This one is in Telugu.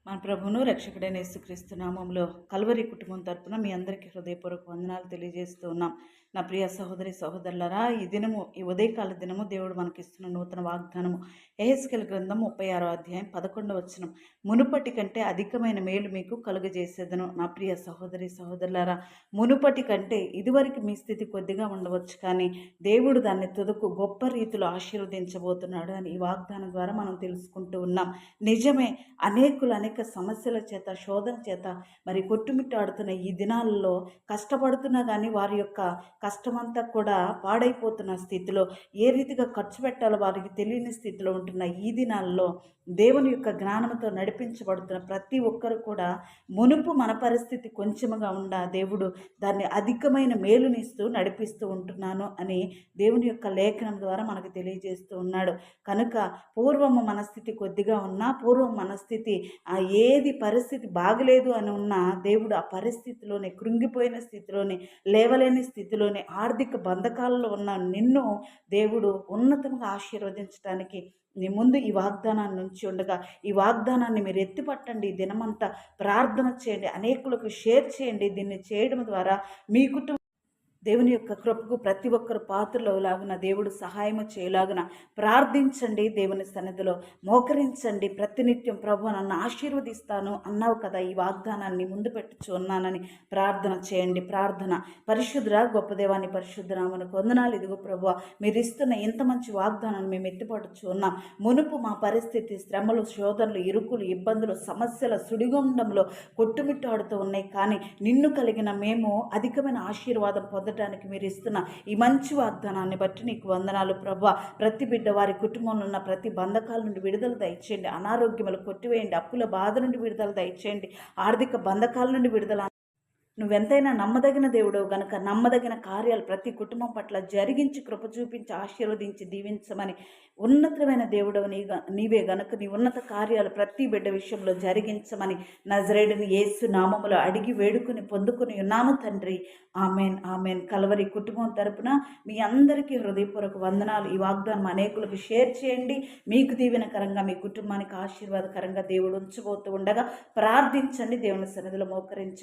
మన ప్రభువును రక్షకుడైన యేసుక్రీస్తు నామములో కల్వరి కుటుంబం తరపున మీ అందరికీ హృదయపూర్వక వందనాలు తెలియజేస్తూ ఉన్నాం. నా ప్రియ సహోదరి సహోదరులారా, ఈ దినము, ఈ ఉదయకాల దినము దేవుడు మనకిస్తున్న నూతన వాగ్దానము యెహెజ్కేలు గ్రంథం 36వ అధ్యాయం 11వ వచనం. మునుపటి కంటే అధికమైన మేలు మీకు కలుగజేసేదను. నా ప్రియ సహోదరి సహోదరులారా, మునుపటి కంటే ఇదివరకు మీ స్థితి కొద్దిగా ఉండవచ్చు, కానీ దేవుడు దాన్ని తుదకు గొప్ప రీతిలో ఆశీర్వదించబోతున్నాడు అని ఈ వాగ్దానం ద్వారా మనం తెలుసుకుంటూ ఉన్నాం. నిజమే, అనేక సమస్యల చేత, శోధన చేత మరి కొట్టుమిట్టాడుతున్న ఈ దినాలలో కష్టపడుతున్నా కానీ వారి యొక్క కష్టమంతా కూడా పాడైపోతున్న స్థితిలో, ఏ రీతిగా ఖర్చు పెట్టాలో వారికి తెలియని స్థితిలో ఉంటున్న ఈ దినాల్లో దేవుని యొక్క జ్ఞానంతో నడిపించబడుతున్న ప్రతి ఒక్కరు కూడా మునుపు మన పరిస్థితి కొంచెముగా ఉండా దేవుడు దాన్ని అధికమైన మేలునిస్తూ నడిపిస్తూ ఉంటున్నాను అని దేవుని యొక్క లేఖనం ద్వారా మనకు తెలియజేస్తూ ఉన్నాడు. కనుక పూర్వము మన స్థితి కొద్దిగా ఉన్నా, పూర్వం మన స్థితి ఏది పరిస్థితి బాగలేదు అని ఉన్నా, దేవుడు ఆ పరిస్థితిలోనే, కృంగిపోయిన స్థితిలోనే, లేవలేని స్థితిలోనే, ఆర్థిక బంధకాలలో ఉన్న నిన్ను దేవుడు ఉన్నతంగా ఆశీర్వదించడానికి నీ ముందు ఈ వాగ్దానాన్ని నుంచి ఉండగా, ఈ వాగ్దానాన్ని మీరు ఎత్తిపట్టండి. ఈ దినమంతా ప్రార్థన చేయండి, అనేకులకు షేర్ చేయండి. దీన్ని చేయడం ద్వారా మీ కుటుంబం దేవుని యొక్క కృపకు ప్రతి ఒక్కరు పాత్రలవులాగున, దేవుడు సహాయము చేయలాగున ప్రార్థించండి. దేవుని సన్నిధిలో మోకరించండి. ప్రతినిత్యం ప్రభు నన్ను ఆశీర్వదిస్తాను అన్నావు కదా, ఈ వాగ్దానాన్ని ముందు పెట్టుచు ఉన్నానని ప్రార్థన చేయండి. ప్రార్థన. పరిశుద్ధ గొప్ప దేవాన్ని పరిశుద్ధనామనకు వందనాలు. ఇదిగో ప్రభు, మీరు ఇస్తున్న ఇంత మంచి వాగ్దానాన్ని మేము ఎత్తిపడుచు ఉన్నాం. మునుపు మా పరిస్థితి శ్రమలు, శోధనలు, ఇరుకులు, ఇబ్బందులు, సమస్యల సుడిగుండంలో కొట్టుమిట్టాడుతూ ఉన్నాయి, కానీ నిన్ను కలిగిన మేము అధికమైన ఆశీర్వాదం పొందడానికి మీరు ఇస్తున్న ఈ మంచి వాగ్దానాన్ని బట్టి నీకు వందనాలు ప్రభువా. ప్రతి బిడ్డ వారి కుటుంబంలో ఉన్న ప్రతి బంధకాల నుండి విడుదల దయచేయండి. అనారోగ్యములు కొట్టివేయండి. అప్పుల బాధ నుండి విడుదల దయచేయండి. ఆర్థిక బంధకాల నుండి విడుదల. నువ్వెంతైనా నమ్మదగిన దేవుడవు గనుక నమ్మదగిన కార్యాలు ప్రతి కుటుంబం పట్ల జరిగించి, కృప చూపించి, ఆశీర్వదించి, దీవించమని ఉన్నతమైన దేవుడవు నీవే గనుక నీ ఉన్నత కార్యాలు ప్రతి బిడ్డ విషయంలో జరిగించమని నజరేయుడైన యేసు నామములో అడిగి వేడుకుని పొందుకుని ఉన్నాము తండ్రి. Amen, amen. కల్వరి కుటుంబం తరపున మీ అందరికీ హృదయపూర్వక వందనాలు. ఈ వాగ్దానం అనేకులకు షేర్ చేయండి. మీకు దీవెనకరంగా, మీ కుటుంబానికి ఆశీర్వాదకరంగా దేవుడు ఉంచబోతూ ఉండగా ప్రార్థించండి. దేవుని సన్నిధిలో మోకరించి